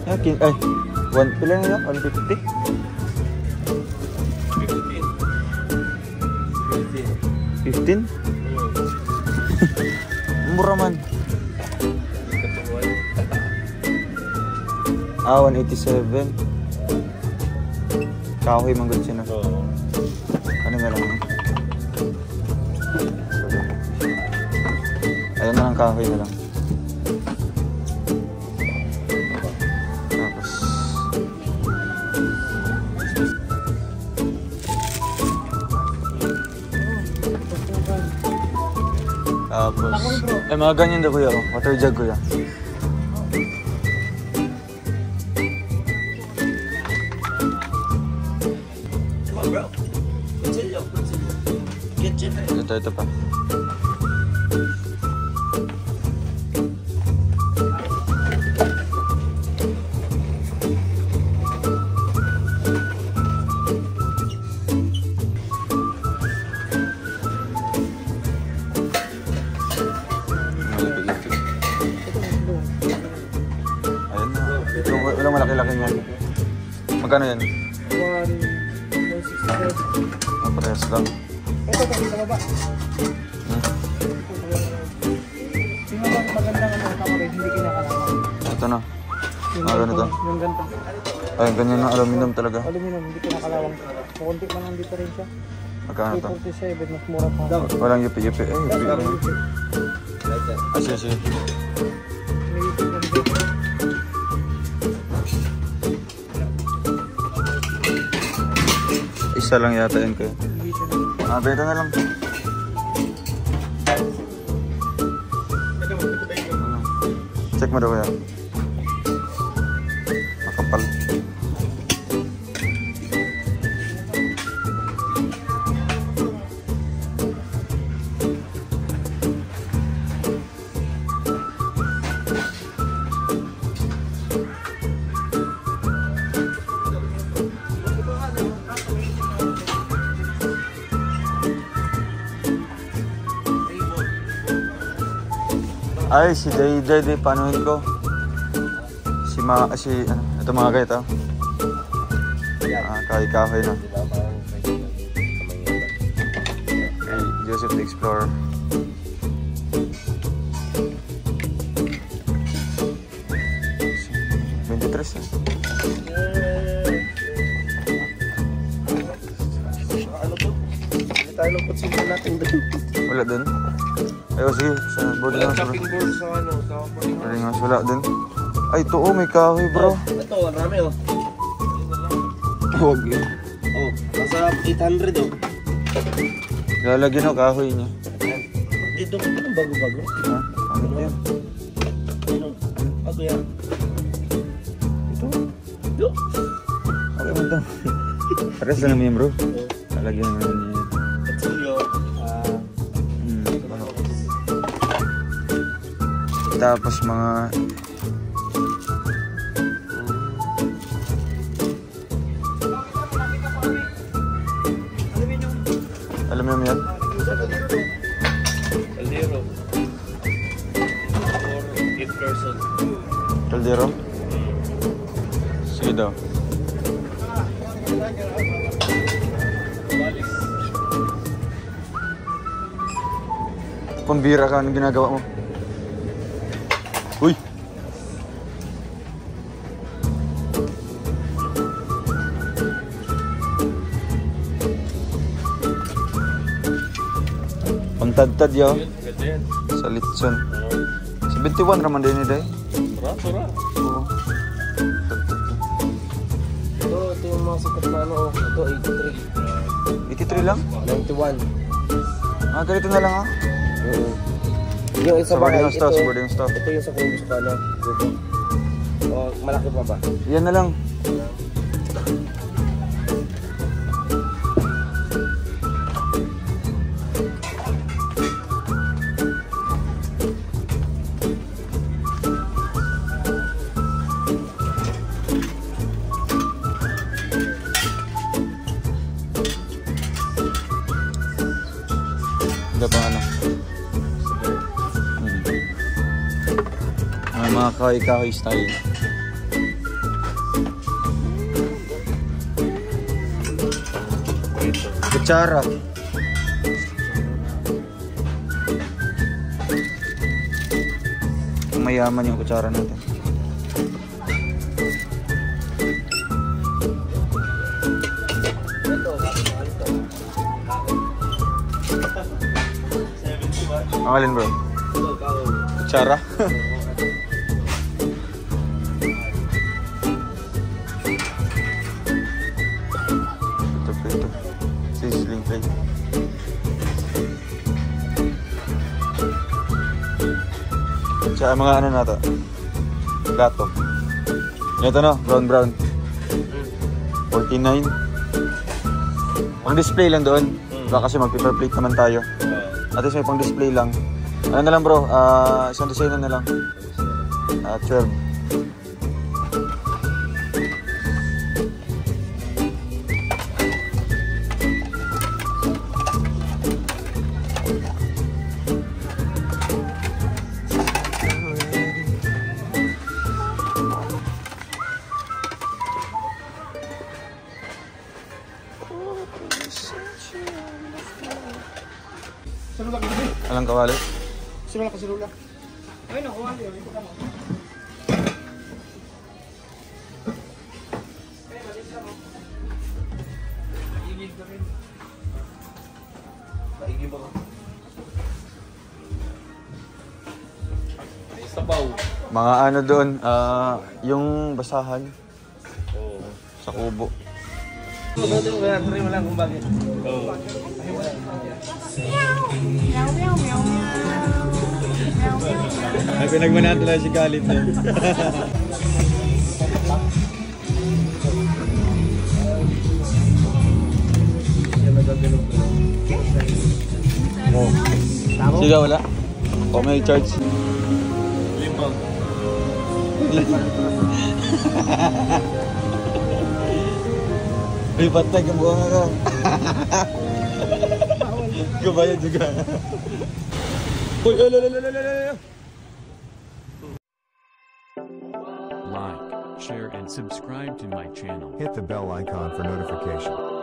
Ay, 1 pila na yun? 150? 15? Mura man. 187. Kahoy manggod siya na. Ano nga lang? Ayun na lang, kahoy na lang. Tapos, ay mga ganyan daw kuya, water jug kuya. Ito pa. Walang malaki-laki niyan. Magkano yan? 165. Parehas lang. Ito sa baba. Tingnan mo magandang kamera, hindi kinakalaman. Ito na. Ganito. Yung ganito. Ay, ganyan na aluminum talaga. Aluminum, hindi kinakalawang. Kunti man ang diferensya. Magkano ito? 347, mas mura pa. Walang yupi-yupi. Eh, yupi. Sige, sige. May yupi lang din. Isa lang yata yun kayo. Beta na lang. Check mo daw yan. Makapal. Ay, si Day, panuhin ko. Ito mga guys, ito. Kahoy na. Okay, Joseph the Explorer. Ano po? Hindi tayo lang pagsimpan natin doon. Wala dun? Ayaw, sige, sa boarding house. Shopping board sa Boarding house, wala dun. Ay, ito may kahoy bro. Ito, marami oh. Huwag yun. Oh, nasa 800 oh. Lalagyan ako kahoy niya. Ito, itong bago-bago. Ha? Ano yan? Bago yan. Ito? Ito? Okay mo ito. Pares lang naman yan bro. Lalagyan naman niya yan. Tapos mga alam mo yan? Caldero for 8 person. Caldero? Sige daw. Pambira ka, anong ginagawa mo? Uy! Pangtad-tad yaw. Sa Litson. 71 raman din ni Day. Sura. Oo. Ito yung mga sikat na ano. Ito 83 lang? 91. Ganito na lang ha? Yung isa Sa boarding ito, boarding stuff. ito yung sa Columbus pa na. O, malaki pa ba? Yan na lang. Hindi pa ano. May mga kahoy-kahoy style. Kutsara. Mayaman yung kutsara natin. Ang alin bro? Kutsara? Ito. Sizzling plate. Sa mga ano na to? Gato. Ito no, brown. 49. Pang display lang doon. Baka kasi mag-paper plate naman tayo. At least may pang display lang. Ano na lang bro, isang dosena na lang. 12. Silula ka din. Alang kawali? Silula ka, silula. Ayun ako, ano yun. Ito ka mo. Paigib ka rin. Paigib ako. May sabaw. Mga ano doon, yung basahan. Oo. Sa kubo. Try mo lang kung bakit. Oo. Meow, meow, meow, meow. Meow, meow. Ay, pinagmanahan talaga si Khalid na. Oh. Siga wala? O may charge? Limang. May patay ka buka ka. Kabaya juga. Uy, Like, share and subscribe to my channel. Hit the bell icon for notification.